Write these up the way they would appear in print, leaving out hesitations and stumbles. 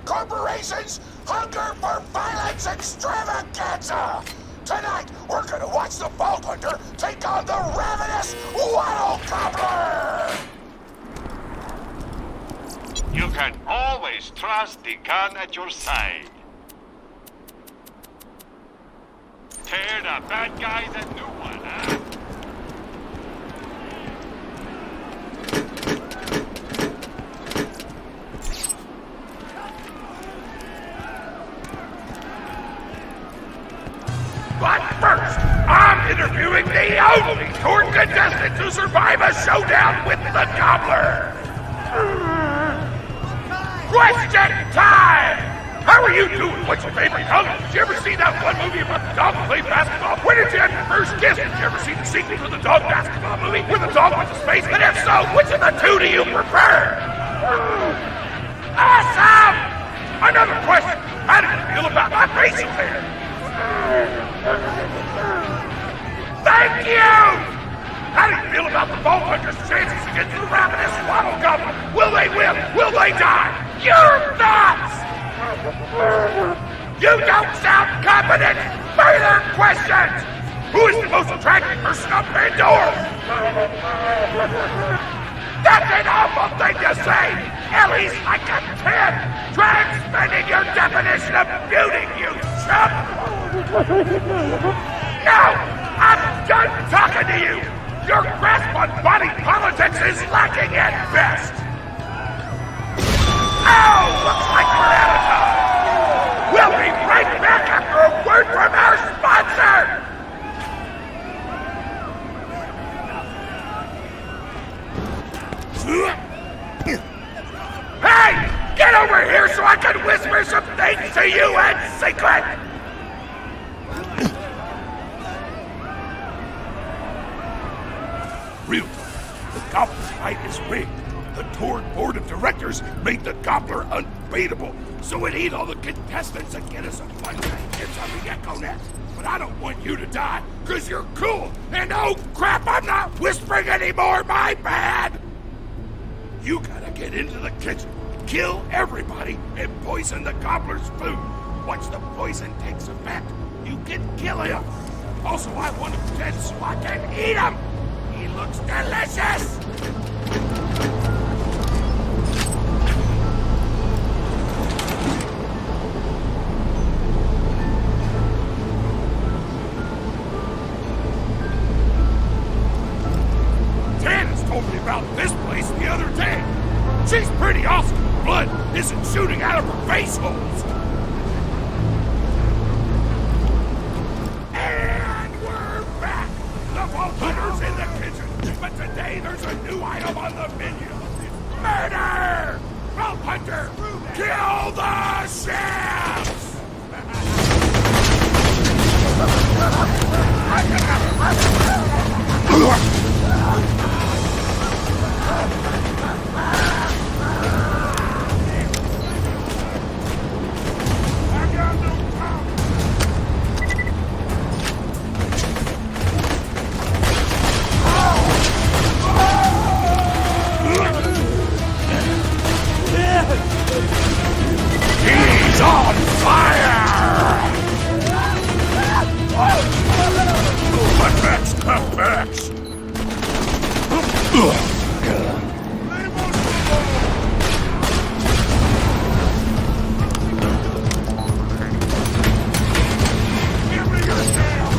corporations hunger for violence extravaganza! Tonight, we're gonna watch the Vault Hunter take on the ravenous Waddle Gobbler! You can always trust the gun at your side. Tear the bad guys a new one, huh? But first, I'm interviewing the only tour contestant to survive a showdown with the Gobbler! Question time! How are you doing? What's your favorite color? Did you ever see that one movie about the dog who played basketball? When did you have your first kiss? Did you ever see the sequel to the dog basketball movie where the dog went to space? And if so, which of the two do you prefer? Awesome! Another question. How did you feel about my racing there? Thank you! How do you feel about the Vault Hunter's chances against the ravenous Waddle Gobbler? Will they win? Will they die? Your thoughts! You don't sound competent! Further questions! Who is the most attractive person on Pandora? That's an awful thing to say! Ellie's like a 10! Try expanding your definition of beauty, you chump! No! I'm done talking to you! Your grasp on body politics is lacking at best! Oh! Looks like we're out of time! We'll be right back after a word from our sponsor! Hey! Get over here so I can whisper some things to you in secret! Real talk. The Gobbler's fight is rigged. The tour board of directors made the Gobbler unbeatable, so it ate all the contestants and get us a fun time. It's on the Echo Net. But I don't want you to die, because you're cool. And oh crap, I'm not whispering anymore, my bad! You gotta get into the kitchen, kill everybody, and poison the Gobbler's food. Once the poison takes effect, you can kill him. Also, I want him dead so I can eat him! He looks delicious! Tana's told me about this place the other day. She's pretty awesome. Blood isn't shooting out of her face holes. And we're back! The Vault Hunter's in the kitchen, but today there's a new item on the menu. Murder! Vault Hunter, kill the chefs! He's on fire! Cutbacks, cutbacks! Give me your tail!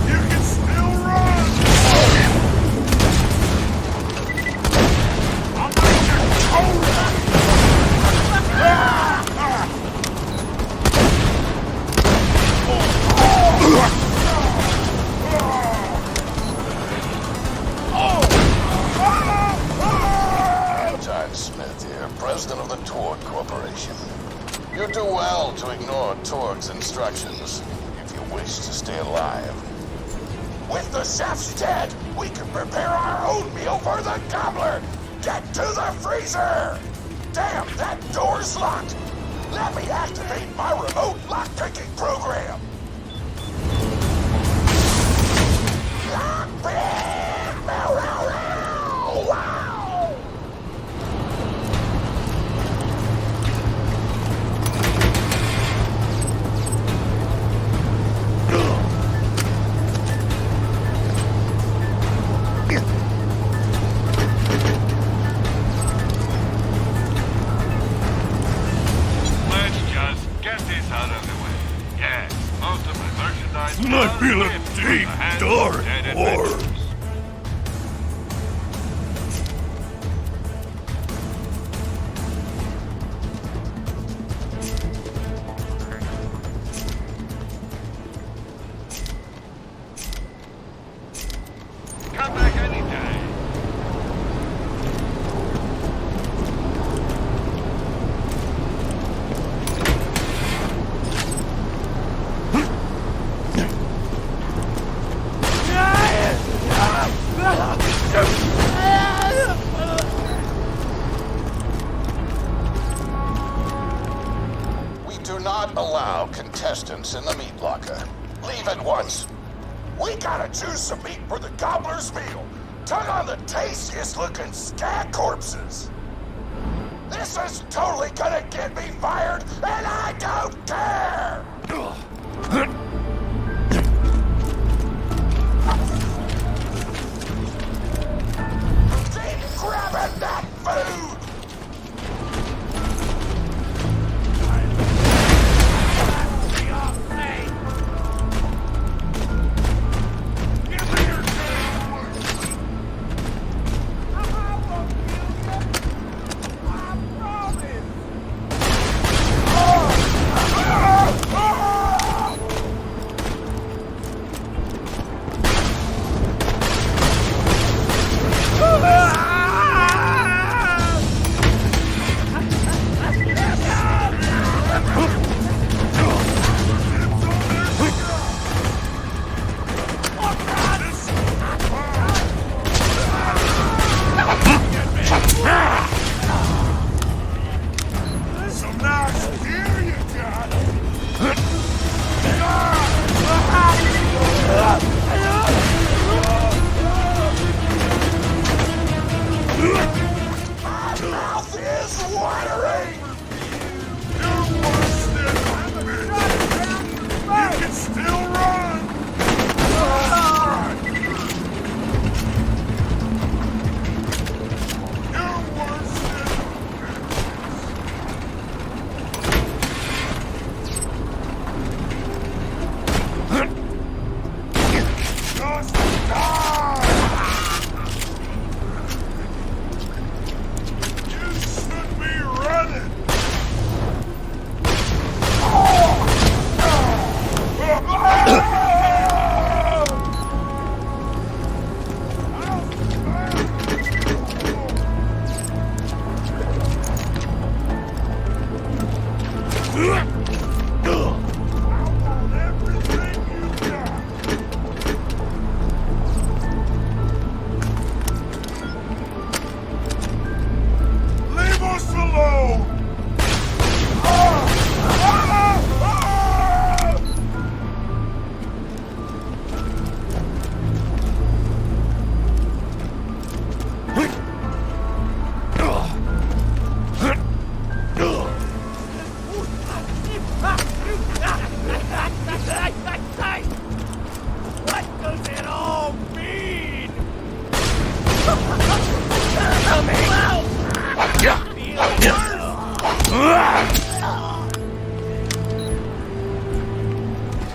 You can still run! I'll make your toe! Smith here, president of the Torg Corporation. You do well to ignore Torg's instructions if you wish to stay alive. With the chef's dead, we can prepare our own meal for the Gobbler! Get to the freezer! Damn, that door's locked! Let me activate my remote lock-picking program! I feel a deep, dark horror. Come back any day. We do not allow contestants in the meat locker. Leave at once. We gotta choose some meat for the gobbler's meal. Tug on the tastiest looking scat corpses. This is totally gonna get me fired, and I don't care! Keep grabbing that food!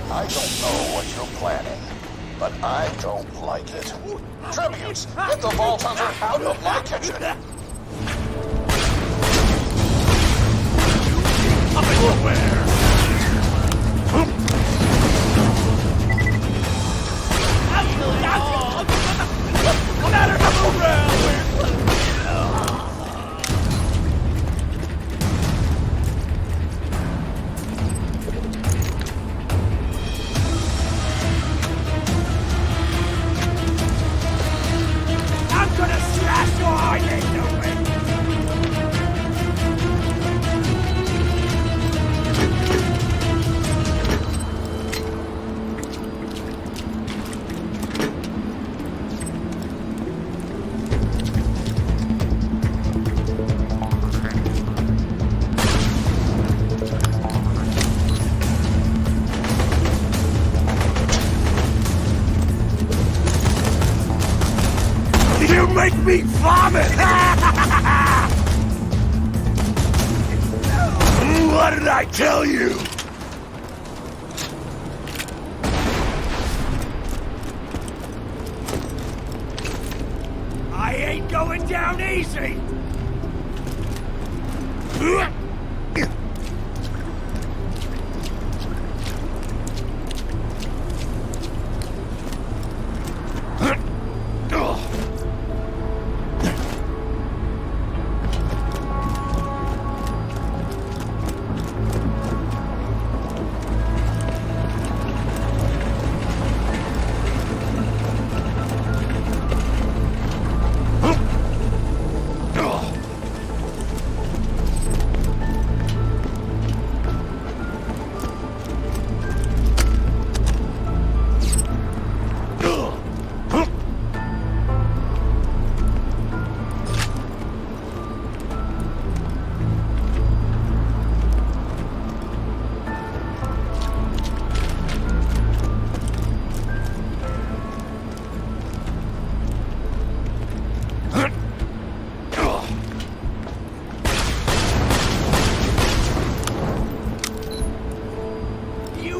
I don't know what you're planning, but I don't like it. Tributes, get the Vault Hunter out of my kitchen! make me vomit! What did I tell you? I ain't going down easy!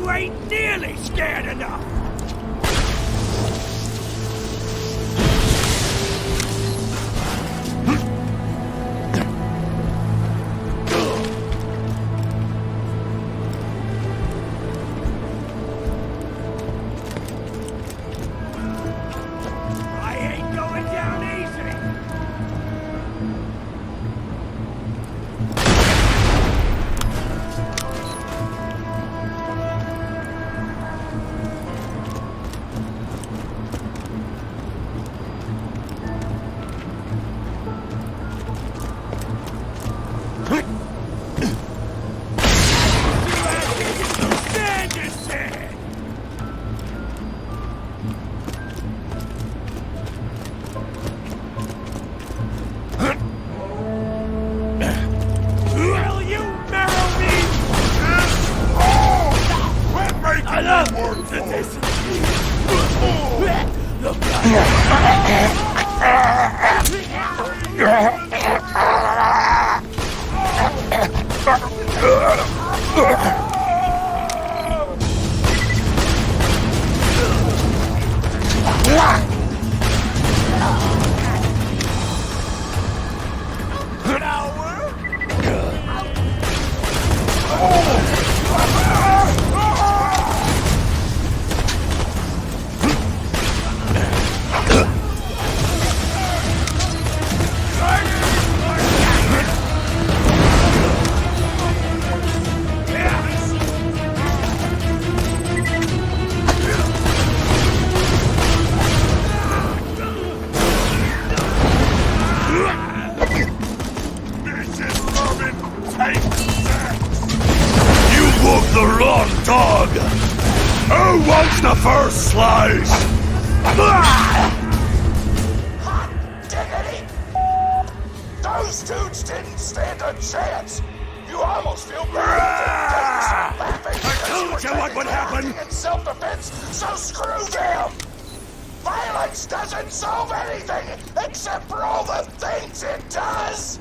Ain't nearly scared enough! I ain't going down easy! The wrong dog! Who wants the first slice? Hot diggity! Those dudes didn't stand a chance! You almost feel bad for days laughing. I told you what would happen! In self-defense, so screw them! Violence doesn't solve anything except for all the things it does!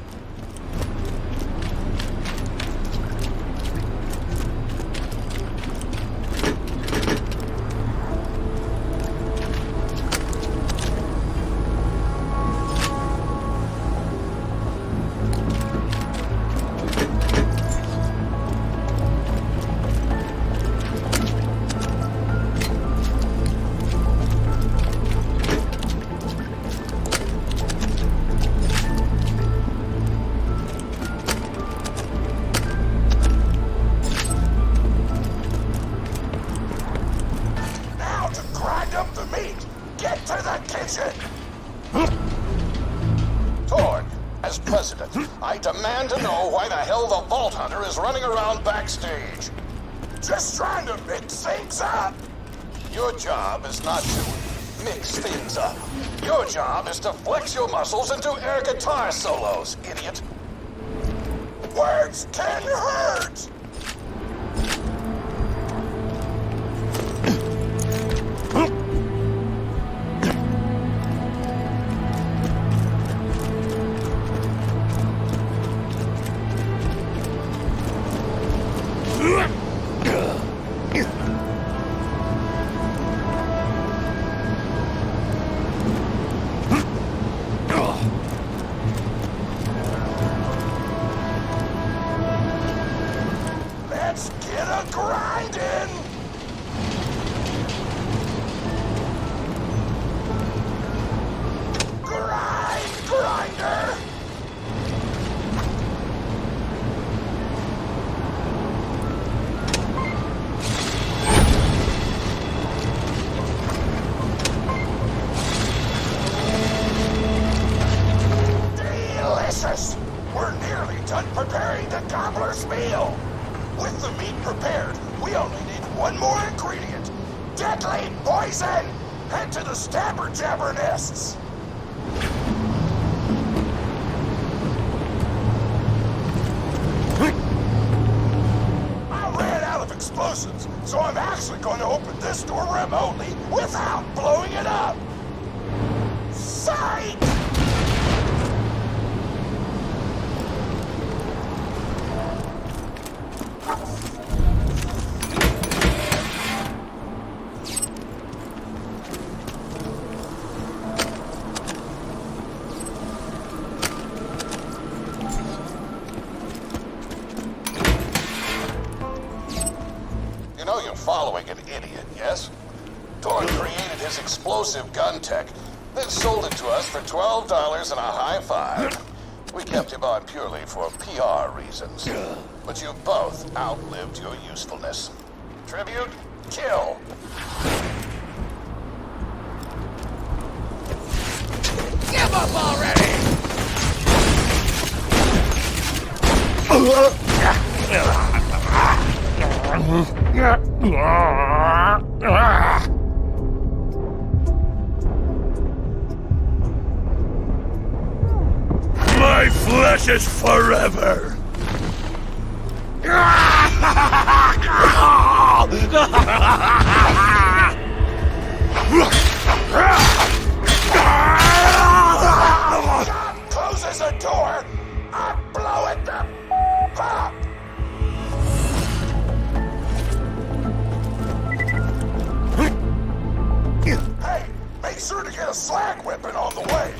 I demand to know why the hell the Vault Hunter is running around backstage. Just trying to mix things up. Your job is not to mix things up. Your job is to flex your muscles into air guitar solos, idiot. Words can hurt! Let's get a grindin'! Grinder! Delicious! We're nearly done preparing the gobbler's meal. With the meat prepared, we only need one more ingredient. Deadly poison! Head to the stabber jabber nests. Explosives, so I'm actually going to open this door remotely without blowing it up. Sight! Following an idiot, yes? Torn created his explosive gun tech, then sold it to us for $12 and a high five. We kept him on purely for PR reasons. But you both outlived your usefulness. Tribute, kill. Give up already! My flesh is forever! Closes a door, I blow it the up! Hey, make sure to get a slag weapon on the way.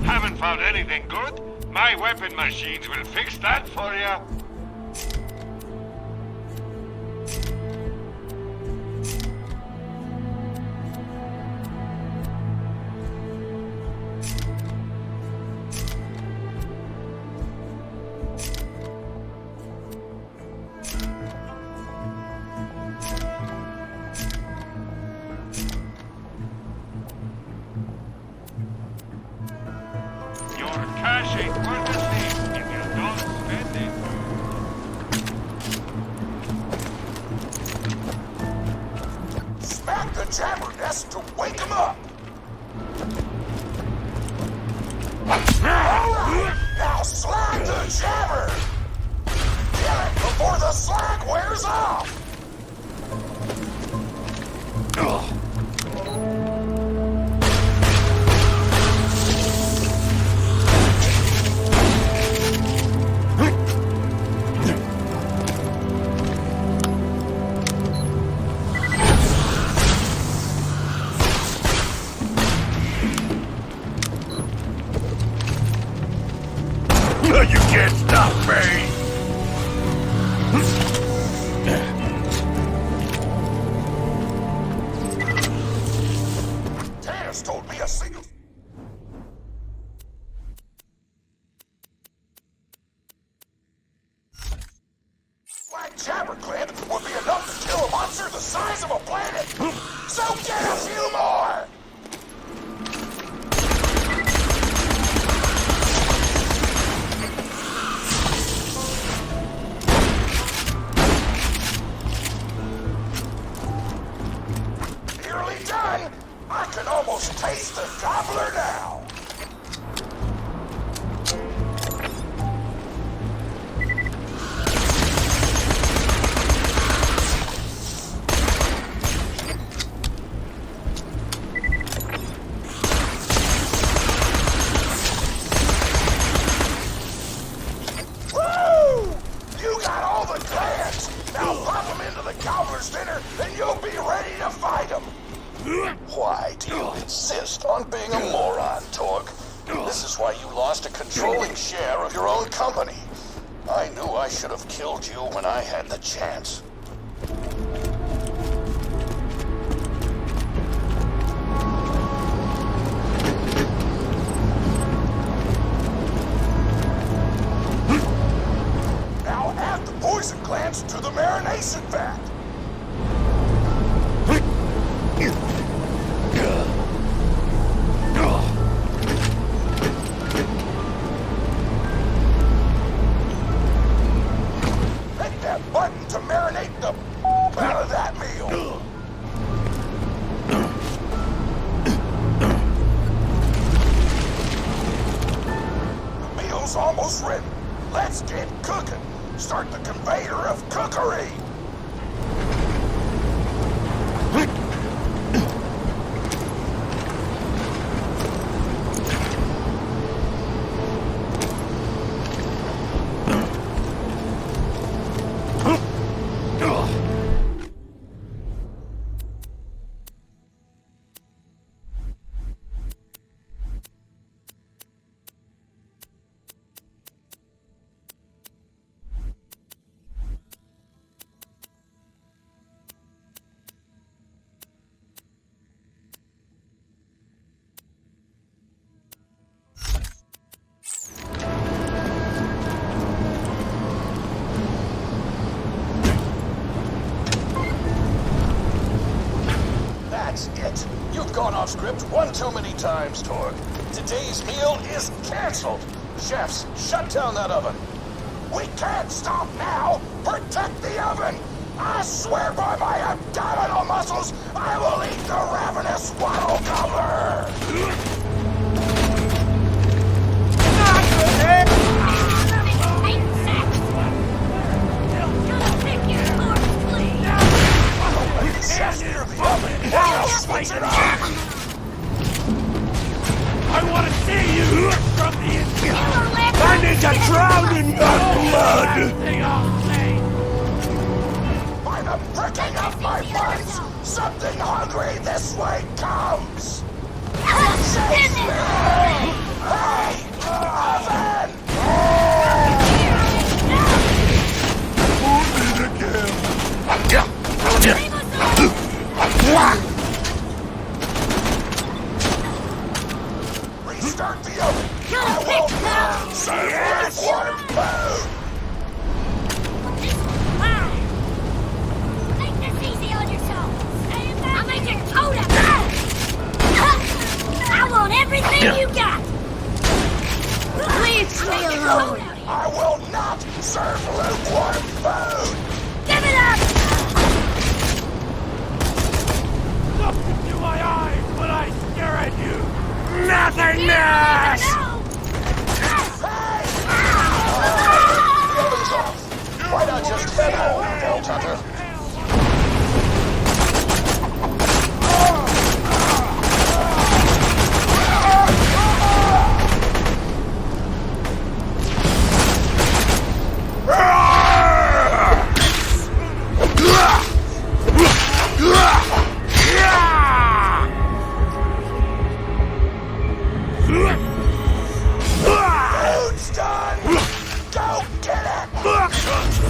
Haven't found anything good? My weapon machines will fix that for you. Cash ain't worth a thing if you don't spend it. Smack the jabber nest to wake him up! Alright, now slag the jabber! Kill it before the slag wears off! You can't stop me! Taz told me a single... Black jabber gland would be enough to kill a monster the size of a planet! So get a few more! Why do you insist on being a moron, Torque? This is why you lost a controlling share of your own company. I knew I should have killed you when I had the chance. Now add the poison glands to the marination vat. Hit that button to marinate the out of that meal. The meal's almost ready. Let's get cooking. Start the conveyor of cookery. That's it. You've gone off script one too many times, Torque. Today's meal is canceled. Chefs, shut down that oven. We can't stop now. Protect the oven. I swear by my abdominal muscles, I will eat the ravenous waddle cover. Chefs near the oven. I'll switch it off. I want to see you from the inside. I need to drown in your blood. By the pricking of my buns, something hungry this way comes. Chase me! Hey, oven! Restart the oven. I will not serve warm food. Take this easy on yourself. I'll make your coat up. I want everything you got. Leave me alone. I will not serve lukewarm food. Give it up. Look into my eyes when I stare at you. Nothingness! Hey! The oven's off. Why not just head home, Vault Hunter? Food's done! Go get it!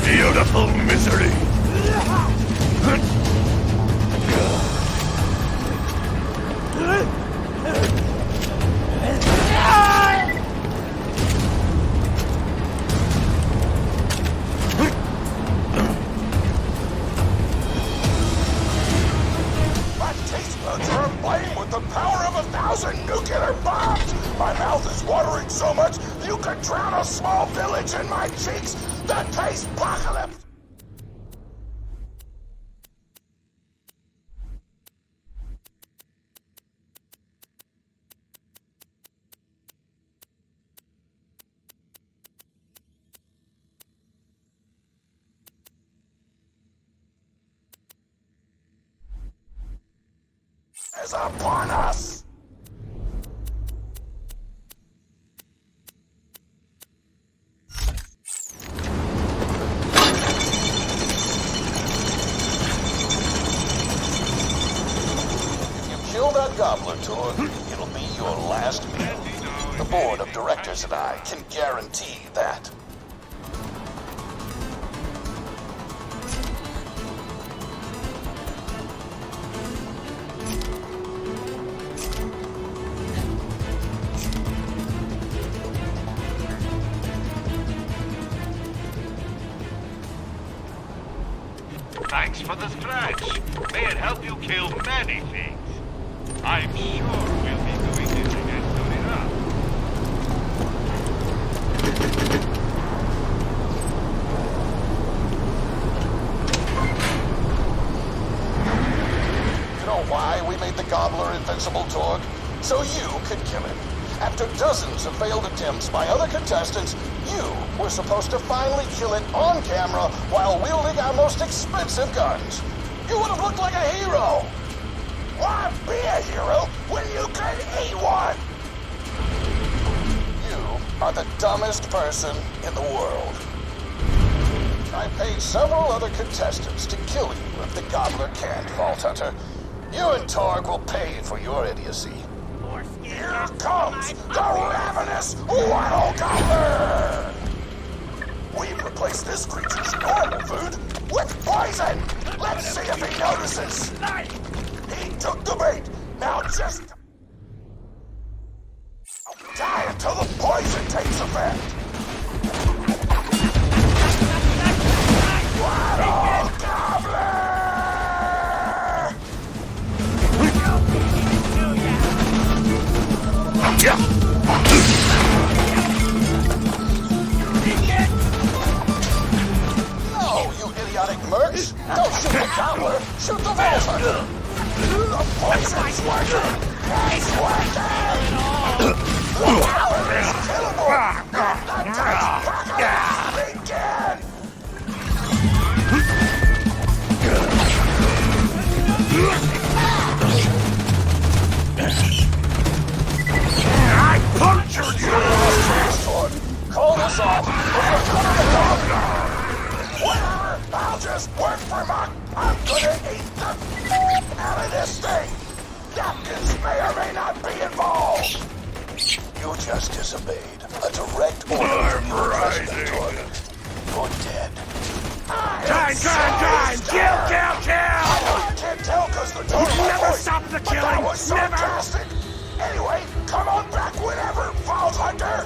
Beautiful misery. My taste buds are aflame with the power of 1,000 nuclear bombs! My mouth is watering so much you could drown a small village in my cheeks! The taste apocalypse! Is upon us! Gobbler tour, it'll be your last meal. The board of directors and I can guarantee that. Thanks for the scratch. May it help you kill many things. I'm sure we'll be doing this again soon enough. You know why we made the Gobbler invincible, Torg? So you could kill him. After dozens of failed attempts by other contestants, you were supposed to finally kill it on camera while wielding our most expensive guns. You would have looked like a hero. Why be a hero when you can eat one? You are the dumbest person in the world. I paid several other contestants to kill you if the Gobbler can't, Vault Hunter. You and Torg will pay for your idiocy. Here comes the ravenous Wild Gobbler! We've replaced this creature's normal food with poison! Let's see if he notices! He took the bait! Now just... die until the poison takes effect! Wild Gobbler! No, you idiotic mercs! Don't shoot the Gobbler! Shoot the Vault Hunter! The poison's working! It's working! The power is killable! The taste begin! I punctured you! Call this off! Whatever! I'll just work for my... I'm gonna eat the... out of this thing! Napkins may or may not be involved! You just disobeyed a direct order from your president, Torg. You're dead. Time! Kill! I can't tell because the door Never stop the But that killing! was Never! sarcastic! Anyway, come on back whenever, Vault Hunter!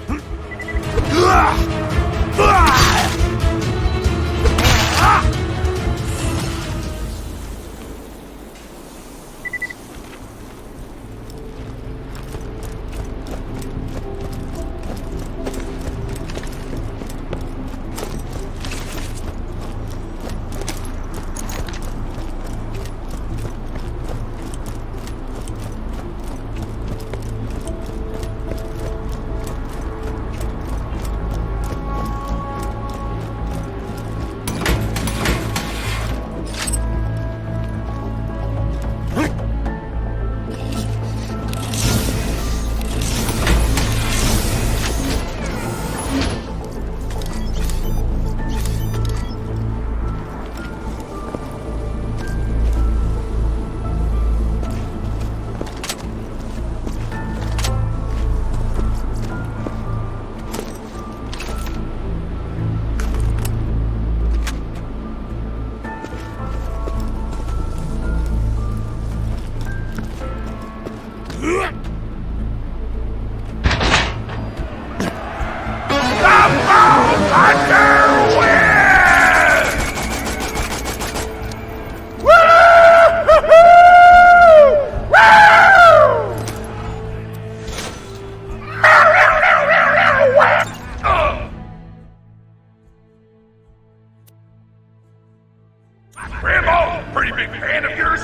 Rambo, pretty big fan of yours.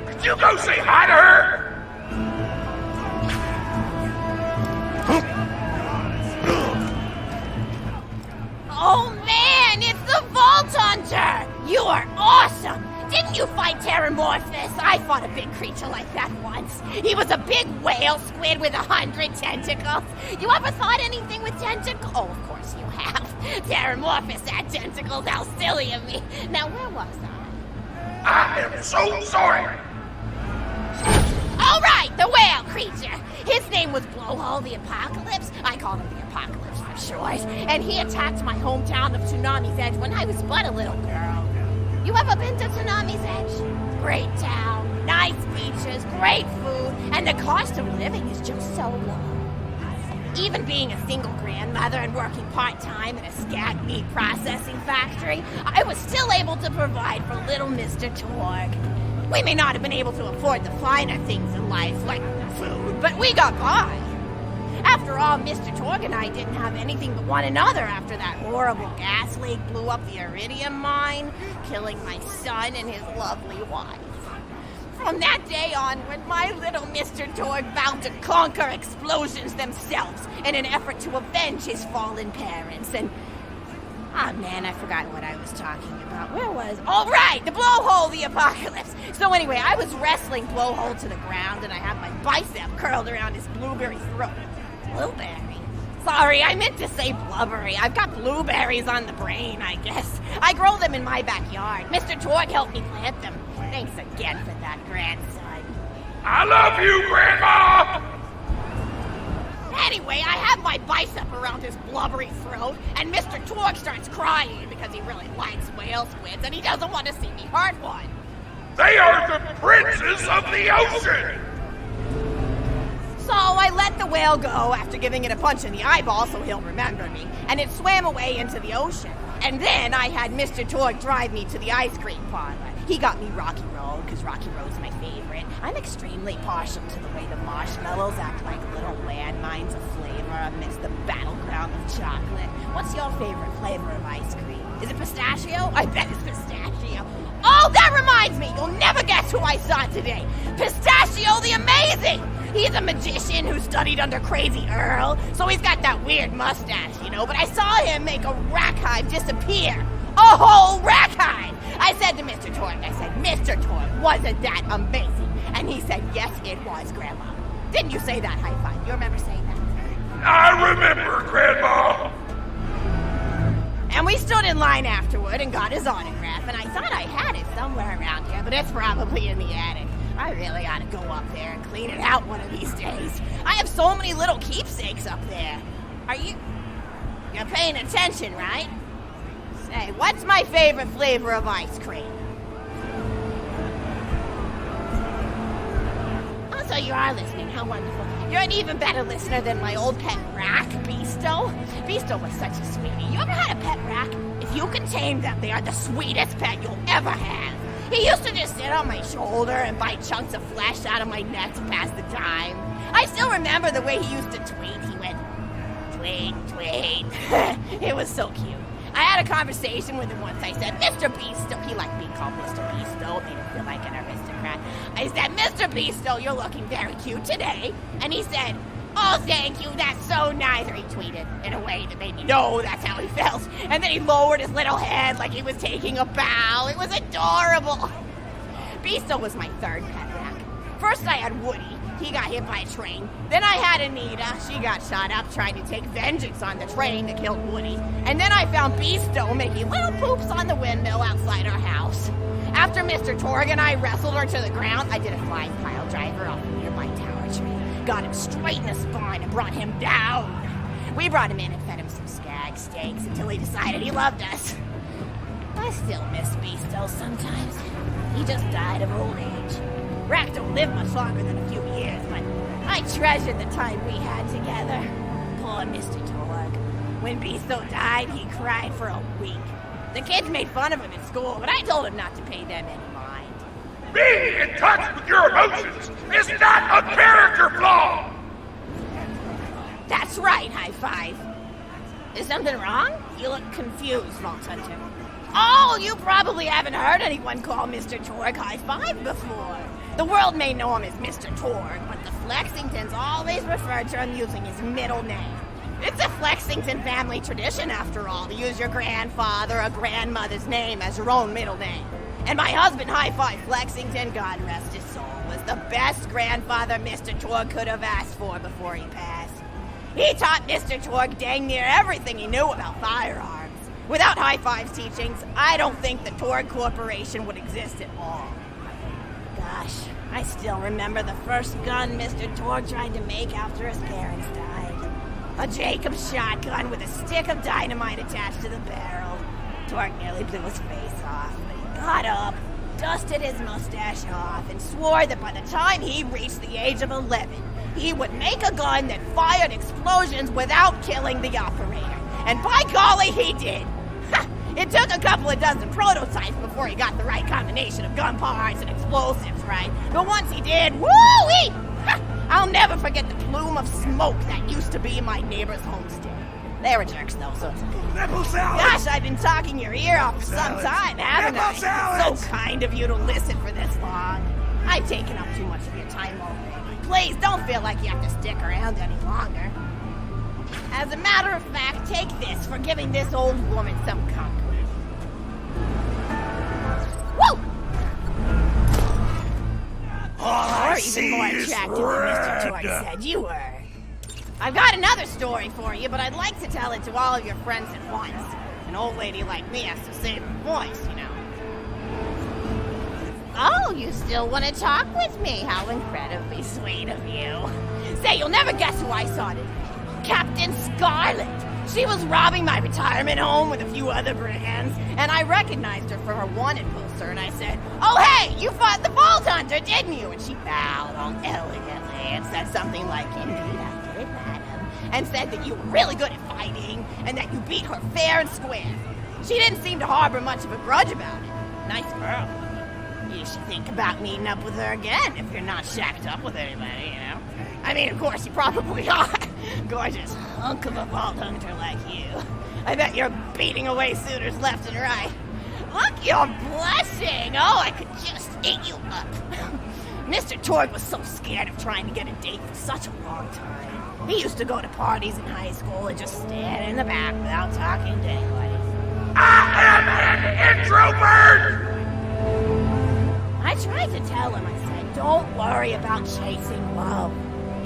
Could you go say hi to her? Oh man, it's the Vault Hunter! You are awesome! Didn't you fight Terramorphous? I fought a big creature like that once. He was a big whale squid with 100 tentacles. You ever thought anything with tentacles? Oh, of course you have. Terramorphous had tentacles, how silly of me. Now, where was I? I am so sorry. All right, the whale creature. His name was Blowhole the Apocalypse. I called him the Apocalypse for short. And he attacked my hometown of Tsunami's Edge when I was but a little girl. You ever been to Tsunami's Edge? Great town, nice beaches, great food, and the cost of living is just so low. Even being a single grandmother and working part-time in a scat meat processing factory, I was still able to provide for little Mr. Torg. We may not have been able to afford the finer things in life, like food, but we got by. After all, Mr. Torg and I didn't have anything but one another after that horrible gas leak blew up the iridium mine, killing my son and his lovely wife. From that day onward, my little Mr. Torg vowed to conquer explosions themselves in an effort to avenge his fallen parents, and... Oh man, I forgot what I was talking about. Where was... Oh right, the Blowhole the Apocalypse! So anyway, I was wrestling Blowhole to the ground, and I had my bicep curled around his blueberry throat. Blueberry? Sorry, I meant to say blubbery. I've got blueberries on the brain, I guess. I grow them in my backyard. Mr. Torg helped me plant them. Thanks again for that, grandson. I love you, Grandma! Anyway, I have my bicep around his blubbery throat, and Mr. Torg starts crying because he really likes whale squids, and he doesn't want to see me hurt one. They are the princes of the ocean! So I let the whale go after giving it a punch in the eyeball so he'll remember me, and it swam away into the ocean. And then I had Mr. Torg drive me to the ice cream parlor. He got me Rocky Road, because Rocky Road's my favorite. I'm extremely partial to the way the marshmallows act like little landmines of flavor amidst the battleground of chocolate. What's your favorite flavor of ice cream? Is it pistachio? I bet it's pistachio. Oh, that reminds me! You'll never guess who I saw today! Pistachio the Amazing! He's a magician who studied under Crazy Earl, so he's got that weird mustache, you know, but I saw him make a rack hive disappear. A whole rack hive! I said to Mr. Torg, Mr. Torg, wasn't that amazing? And he said, yes, it was, Grandma. Didn't you say that, high five? You remember saying that? I remember, Grandma! And we stood in line afterward and got his autograph, and I thought I had it somewhere around here, but it's probably in the attic. I really ought to go up there and clean it out one of these days. I have so many little keepsakes up there. You're paying attention, right? Say, what's my favorite flavor of ice cream? Oh, so you are listening. How wonderful. You're an even better listener than my old pet rack, Beasto. Beasto was such a sweetie. You ever had a pet rack? If you can tame them, they are the sweetest pet you'll ever have. He used to just sit on my shoulder and bite chunks of flesh out of my neck to pass the time. I still remember the way he used to tweet. He went, tweet, tweet. It was so cute. I had a conversation with him once. I said, Mr. Beasto. He liked being called Mr. Beasto. Made him feel like an aristocrat. I said, Mr. Beasto, you're looking very cute today. And he said, oh, thank you, that's so nice. Or he tweeted in a way that made me know that's how he felt. And then he lowered his little head like he was taking a bow. It was adorable. Beasto was my third pet rack. First I had Woody. He got hit by a train. Then I had Anita. She got shot up trying to take vengeance on the train that killed Woody. And then I found Beasto making little poops on the windmill outside our house. After Mr. Torg and I wrestled her to the ground, I did a flying pile driver off a nearby tower tree. Got him straight in the spine and brought him down. We brought him in and fed him some skag steaks until he decided he loved us. I still miss Beasto sometimes. He just died of old age. Rack don't live much longer than a few years, but I treasured the time we had together. Poor Mr. Torg. When Beasto died, he cried for a week. The kids made fun of him at school, but I told him not to pay them any mind. Being in touch with your emotions is not a character flaw! That's right, high five. Is something wrong? You look confused, Vault Hunter. Oh, you probably haven't heard anyone call Mr. Torg high five before. The world may know him as Mr. Torg, but the Flexingtons always refer to him using his middle name. It's a Flexington family tradition, after all, to use your grandfather or grandmother's name as your own middle name. And my husband, High Five Flexington, God rest his soul, was the best grandfather Mr. Torg could have asked for before he passed. He taught Mr. Torg dang near everything he knew about firearms. Without High Five's teachings, I don't think the Torg Corporation would exist at all. Gosh, I still remember the first gun Mr. Torg tried to make after his parents died. A Jacobs shotgun with a stick of dynamite attached to the barrel. Torg nearly blew his face off, but he got up, dusted his mustache off, and swore that by the time he reached the age of 11, he would make a gun that fired explosions without killing the operator. And by golly, he did! It took a couple of dozen prototypes before he got the right combination of gun parts and explosives right. But once he did, woo-wee! I'll never forget the plume of smoke that used to be my neighbor's homestead. They were jerks, though, so it's okay. Nipple salad! Gosh, I've been talking your ear off for some time, haven't I? Salads. So kind of you to listen for this long. I've taken up too much of your time already. Please, don't feel like you have to stick around any longer. As a matter of fact, take this for giving this old woman some comfort. Woo! All Or even more attractive than Mr. Torg said you were. I've got another story for you, but I'd like to tell it to all of your friends at once. An old lady like me has to save her voice, you know. Oh, you still want to talk with me? How incredibly sweet of you. Say, you'll never guess who I saw today. Captain Scarlet. She was robbing my retirement home with a few other brigands, and I recognized her from her wanted poster, and I said, "Oh, hey, you fought the Vault Hunter, didn't you?" And she bowed all elegantly and said something like, "Indeed, I did, madam," and said that you were really good at fighting, and that you beat her fair and square. She didn't seem to harbor much of a grudge about it. Nice girl. You should think about meeting up with her again if you're not shacked up with anybody, you know? I mean, of course, you probably are. Gorgeous hunk of a Vault Hunter like you. I bet you're beating away suitors left and right. Look, you're blushing. Oh, I could just eat you up. Mr. Torg was so scared of trying to get a date for such a long time. He used to go to parties in high school and just stand in the back without talking to anybody. I am an introvert! I tried to tell him, I said, don't worry about chasing love.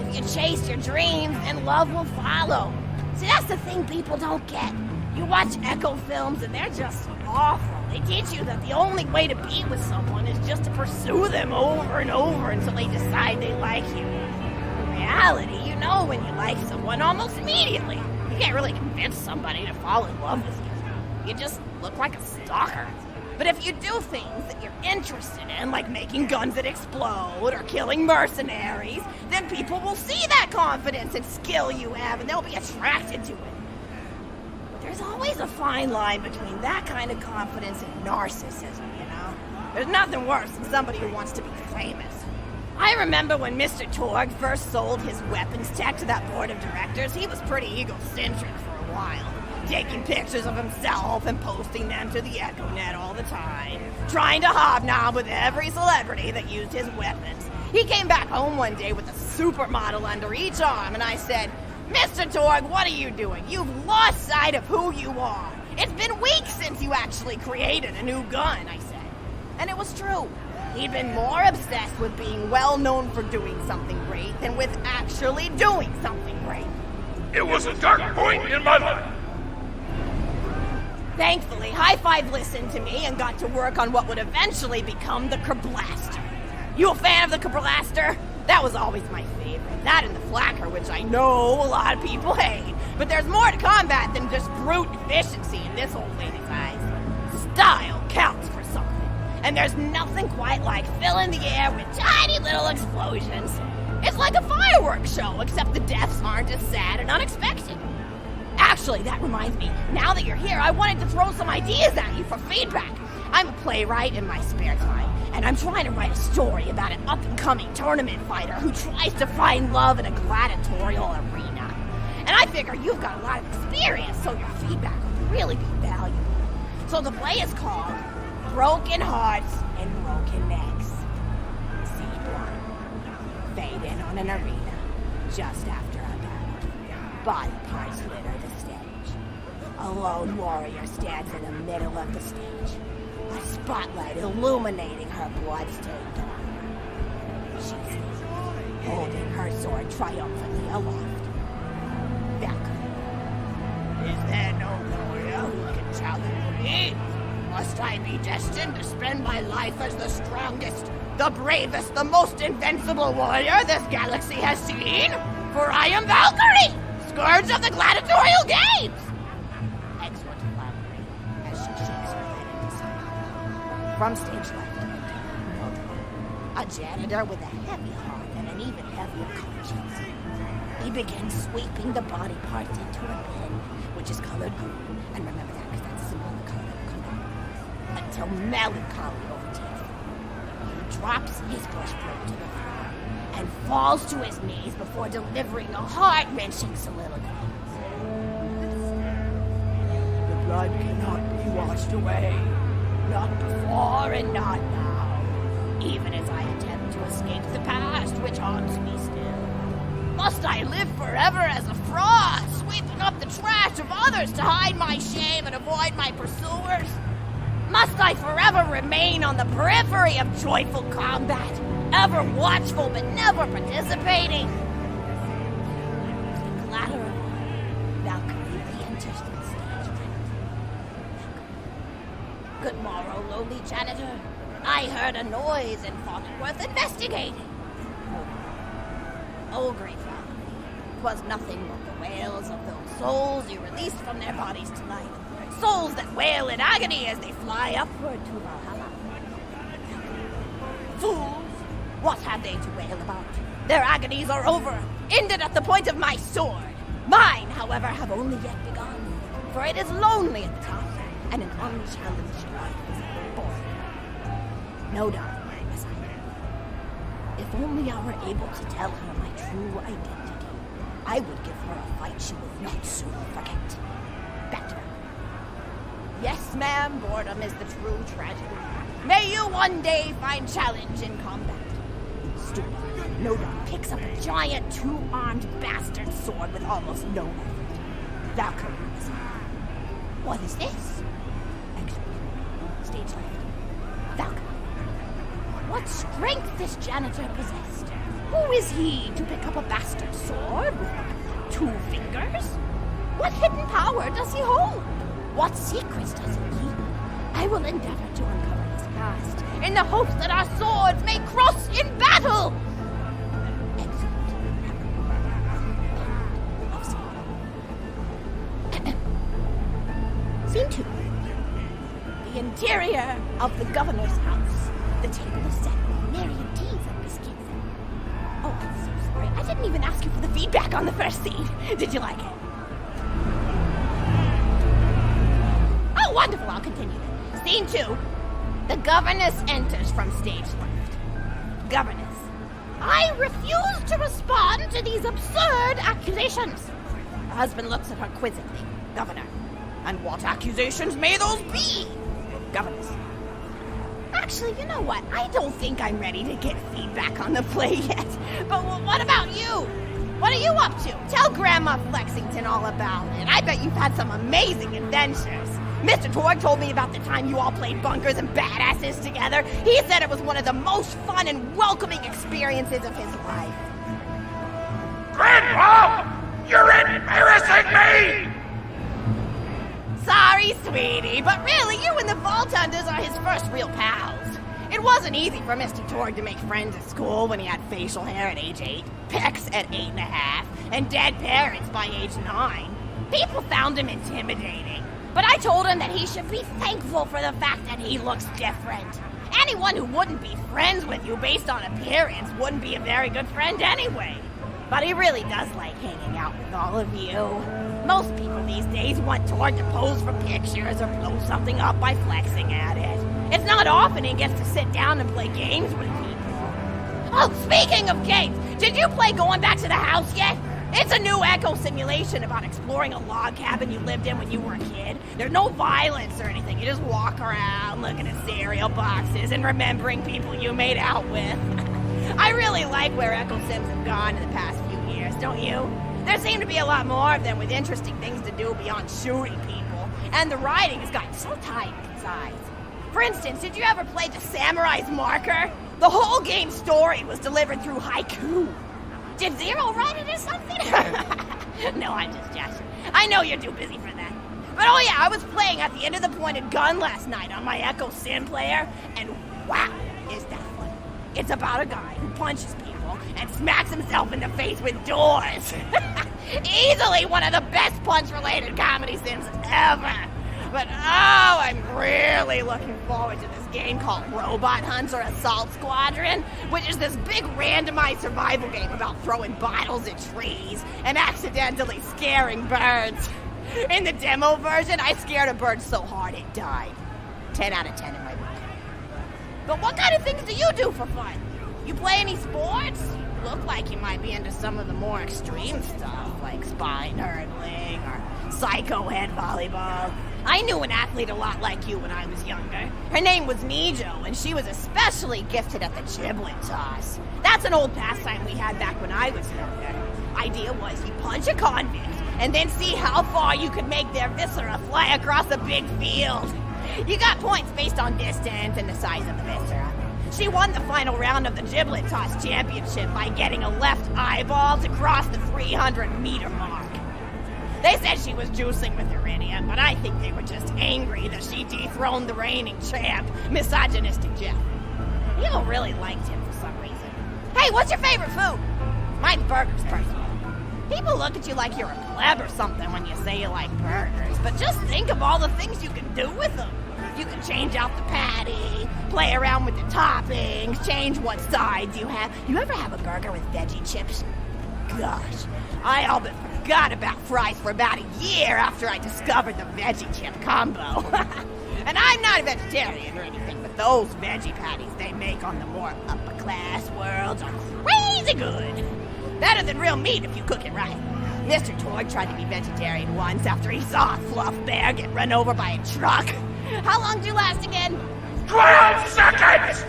If you chase your dreams, then love will follow. See, that's the thing people don't get. You watch Echo films and they're just awful. They teach you that the only way to be with someone is just to pursue them over and over until they decide they like you. In reality, you know when you like someone almost immediately. You can't really convince somebody to fall in love with you. You just look like a stalker. But if you do things that you're interested in, like making guns that explode or killing mercenaries, then people will see that confidence and skill you have and they'll be attracted to it. But there's always a fine line between that kind of confidence and narcissism, you know? There's nothing worse than somebody who wants to be famous. I remember when Mr. Torg first sold his weapons tech to that board of directors, he was pretty egocentric for a while. Taking pictures of himself and posting them to the EchoNet all the time. Trying to hobnob with every celebrity that used his weapons. He came back home one day with a supermodel under each arm, and I said, "Mr. Torg, what are you doing? You've lost sight of who you are. It's been weeks since you actually created a new gun," I said. And it was true. He'd been more obsessed with being well known for doing something great than with actually doing something great. It was a dark point in my life. Thankfully, High Five listened to me and got to work on what would eventually become the Kerblaster. You a fan of the Kerblaster? That was always my favorite. That and the Flacker, which I know a lot of people hate. But there's more to combat than just brute efficiency in this old lady's eyes. Style counts for something. And there's nothing quite like filling the air with tiny little explosions. It's like a fireworks show, except the deaths aren't as sad and unexpected. Actually, that reminds me, now that you're here, I wanted to throw some ideas at you for feedback. I'm a playwright in my spare time, and I'm trying to write a story about an up-and-coming tournament fighter who tries to find love in a gladiatorial arena. And I figure you've got a lot of experience, so your feedback would really be valuable. So the play is called Broken Hearts and Broken Necks. Scene 1. Fade in on an arena, just after a battle. Body parts litter the stage. A lone warrior stands in the middle of the stage, a spotlight illuminating her blood-stained armor. She's holding her sword triumphantly aloft. Valkyrie. Is there no warrior who can challenge me? Must I be destined to spend my life as the strongest, the bravest, the most invincible warrior this galaxy has seen, for I am Valkyrie, scourge of the gladiatorial games! Excellent flattery, as she shakes her head in disapproval. From stage left, a janitor with a heavy heart and an even heavier conscience. He begins sweeping the body parts into a bin, which is colored green, and remember that because that's symbol of the color that will come back, until melancholy overtakes him. He drops his bush probe to the floor and falls to his knees before delivering a heart-wrenching soliloquy. The blood cannot be washed away, not before and not now, even as I attempt to escape the past which haunts me still. Must I live forever as a fraud, sweeping up the trash of others to hide my shame and avoid my pursuers? Must I forever remain on the periphery of joyful combat, ever watchful but never participating? The clatter of Valkyrie re-enters the stage. Good morrow, lowly janitor. I heard a noise and thought it worth investigating. Oh, great Valkyrie, 'twas nothing but the wails of those souls you released from their bodies tonight. Souls that wail in agony as they fly upward to Valhalla. Fools! What have they to wail about? Their agonies are over, ended at the point of my sword. Mine, however, have only yet begun, for it is lonely at the top, and an unchallenged life is born. No doubt, Messiah. If only I were able to tell her my true identity, I would give her a fight she will not soon forget. Back to her. Yes, ma'am, boredom is the true tragedy. May you one day find challenge in combat. Stupid, no doubt picks up a giant two-armed bastard sword with almost no effort. Valkyrie, Messiah. What is this? Exit. Stage left. Valkyrie. What strength this janitor possessed? Who is he to pick up a bastard sword with 2 fingers? What hidden power does he hold? What secrets does he keep? I will endeavor to uncover his past, in the hopes that our swords may cross in battle! Excellent. Scene 2. The interior of the governor's house. The table is set with myriad teas and biscuits. Oh, I'm so sorry. I didn't even ask you for the feedback on the first scene. Did you like it? Oh, wonderful. I'll continue then. Scene 2. The governess enters from stage left. Governess. I refuse to respond to these absurd accusations. Her husband looks at her quizzically. Governor. And what accusations may those be? Governess. Actually, you know what? I don't think I'm ready to get feedback on the play yet. But what about you? What are you up to? Tell Grandma Flexington all about it. I bet you've had some amazing adventures. Mr. Torg told me about the time you all played bunkers and badasses together. He said it was one of the most fun and welcoming experiences of his life. Grandpa! You're embarrassing me! Sorry, sweetie, but really, you and the Vault Hunters are his first real pals. It wasn't easy for Mr. Torg to make friends at school when he had facial hair at age 8, pecs at 8.5, and dead parents by age 9. People found him intimidating, but I told him that he should be thankful for the fact that he looks different. Anyone who wouldn't be friends with you based on appearance wouldn't be a very good friend anyway. But he really does like hanging out with all of you. Most people these days want Torg to pose for pictures or blow something up by flexing at it. It's not often he gets to sit down and play games with people. Oh, speaking of games, did you play Going Back to the House yet? It's a new echo simulation about exploring a log cabin you lived in when you were a kid. There's no violence or anything. You just walk around looking at cereal boxes and remembering people you made out with. I really like where Echo Sims have gone in the past few years, don't you? There seem to be a lot more of them with interesting things to do beyond shooting people, and the writing has gotten so tight and concise. For instance, did you ever play The Samurai's Marker? The whole game's story was delivered through haiku. Did Zero write it or something? No, I'm just joshing. I know you're too busy for that. But oh yeah, I was playing at the end of the pointed gun last night on my Echo Sim player, and wow, is that fun. It's about a guy who punches people and smacks himself in the face with doors. Easily one of the best punch-related comedy sims ever. But oh, I'm really looking forward to this game called Robot Hunter Assault Squadron, which is this big randomized survival game about throwing bottles at trees and accidentally scaring birds. In the demo version, I scared a bird so hard it died. 10 out of 10 in my book. But what kind of things do you do for fun? You play any sports? You look like you might be into some of the more extreme stuff, like spine hurdling or psycho head volleyball. I knew an athlete a lot like you when I was younger. Her name was Mijo, and she was especially gifted at the giblet toss. That's an old pastime we had back when I was younger. Idea was you punch a convict, and then see how far you could make their viscera fly across a big field. You got points based on distance and the size of the viscera. She won the final round of the giblet toss championship by getting a left eyeball to cross the 300-meter mark. They said she was juicing with her idiot, but I think they were just angry that she dethroned the reigning champ, misogynistic Jeff. People really liked him for some reason. Hey, what's your favorite food? Mine's burgers, personally. People look at you like you're a pleb or something when you say you like burgers, but just think of all the things you can do with them. You can change out the patty, play around with the toppings, change what sides you have. You ever have a burger with veggie chips? Gosh, I all but forgot about fries for about a year after I discovered the veggie chip combo. And I'm not a vegetarian or anything, but those veggie patties they make on the more upper class worlds are crazy good. Better than real meat if you cook it right. Mr. Torg tried to be vegetarian once after he saw a fluff bear get run over by a truck. How long did you last again? 12 seconds!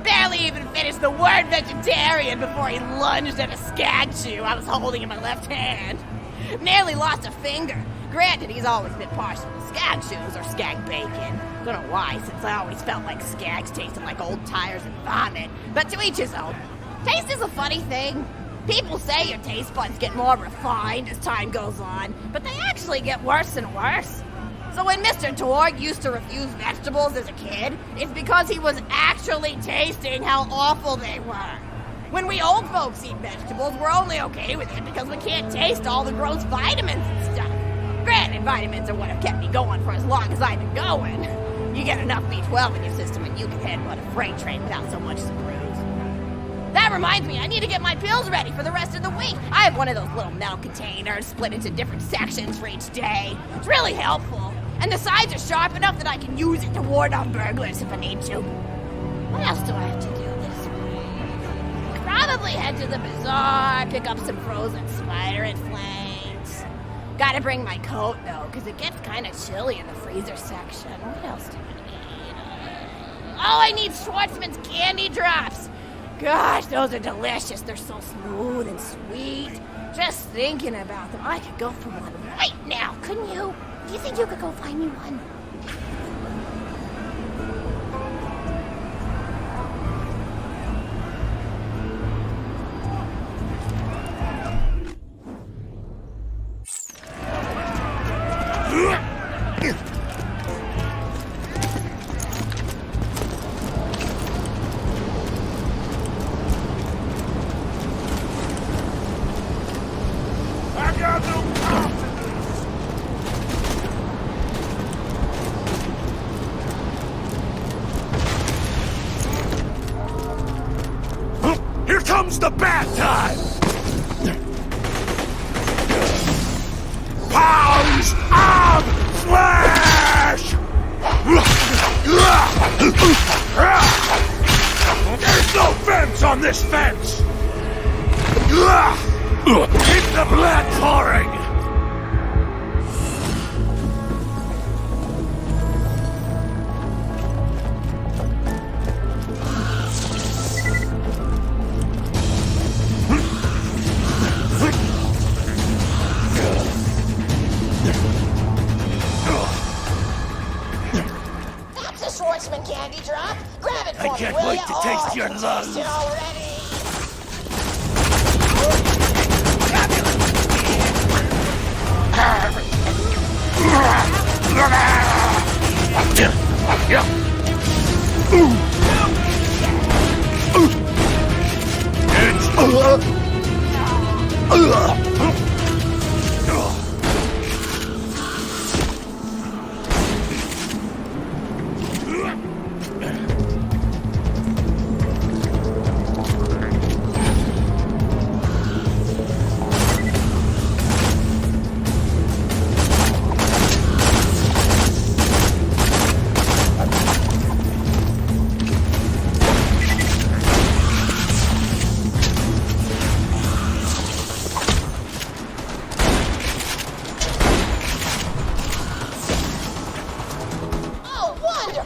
Barely even finished the word vegetarian before he lunged at a skag chew I was holding in my left hand. Nearly lost a finger. Granted, he's always been partial to skag chews or skag bacon. Don't know why, since I always felt like skags tasted like old tires and vomit. But to each his own. Taste is a funny thing. People say your taste buds get more refined as time goes on, but they actually get worse and worse. So when Mr. Torg used to refuse vegetables as a kid, it's because he was actually tasting how awful they were. When we old folks eat vegetables, we're only okay with it because we can't taste all the gross vitamins and stuff. Granted, vitamins are what have kept me going for as long as I've been going. You get enough B12 in your system and you can headbutt a freight train without so much as a bruise. That reminds me, I need to get my pills ready for the rest of the week. I have one of those little metal containers split into different sections for each day. It's really helpful. And the sides are sharp enough that I can use it to ward off burglars if I need to. What else do I have to do this week? Probably head to the bazaar, pick up some frozen spider and flanks. Gotta bring my coat, though, because it gets kind of chilly in the freezer section. What else do I need? Oh, I need Schwartzman's candy drops. Gosh, those are delicious. They're so smooth and sweet. Just thinking about them, I could go for one right now, couldn't you? Do you think you could go find me one? The bad time! Pounds of flesh! There's no fence on this fence! Keep the blood pouring! Candy drop? Grab it for I can't me, will wait ya? to taste your love. Taste it already.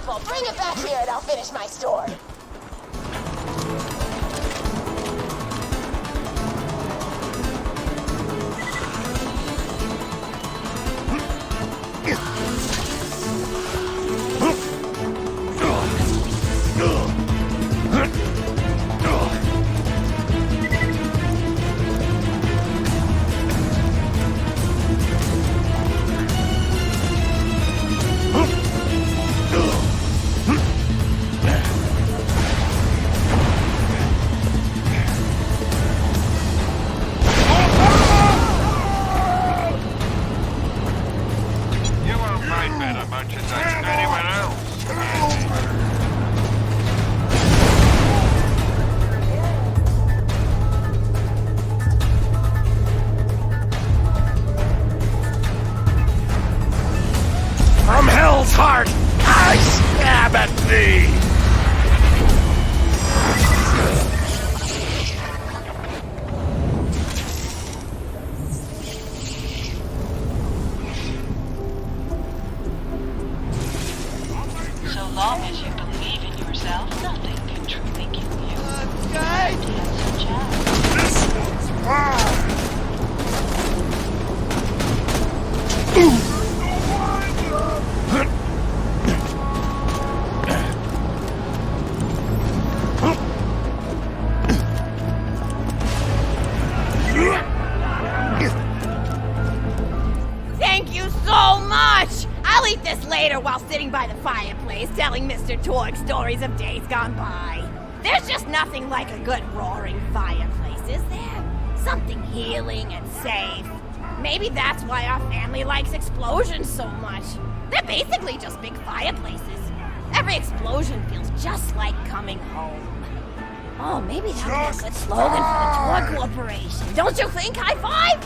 simple. Bring it back here and I'll finish my story. From hell's heart, I stab at thee! So long as you believe in yourself, nothing can truly kill you. Guys! Such as This one's mine! Thank you so much! I'll eat this later while sitting by the fireplace telling Mr. Torg stories of days gone by. There's just nothing like a good roaring fireplace, is there? Something healing and safe. Maybe that's why our family likes explosions so much. They're basically just big fireplaces. Every explosion feels just like coming home. Oh, maybe that would be a good slogan for the Torg Corporation. Don't you think, High Five?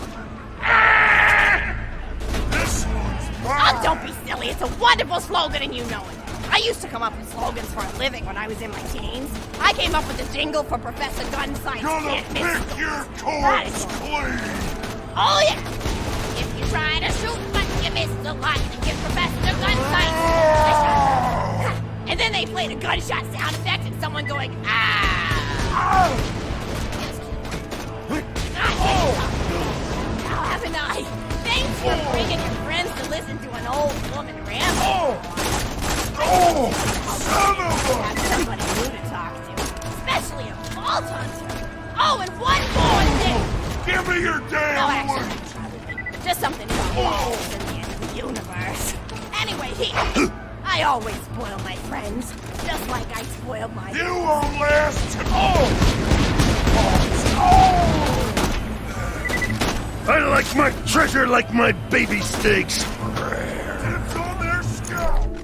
This one's Oh, mine! don't be silly. It's a wonderful slogan and you know it. I used to come up with slogans for a living when I was in my teens. I came up with the jingle for Professor Gunsight's Gonna Can't Miss pick your That is corpse clean! Oh, yeah. If you try to shoot, but you miss the light, give Professor Gunsight a shot. And then they played a gunshot sound effect and someone going, ah! Now haven't I? Thanks for bringing your friends to listen to an old woman ramble. Oh! Son of a... Have somebody new to talk to, especially a vault hunter. Oh, and one more thing. Give me your No, damn actually, words! just something about walls in the end of the universe. Anyway, I always spoil my friends, just like I spoiled my... You won't last... Oh! I like my treasure like my baby steaks. It's on their scalp.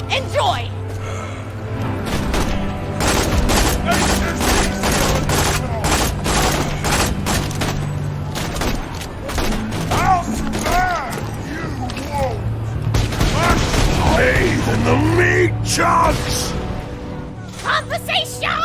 Enjoy! I'll survive! You won't! I bathe in the meat chunks! Conversation!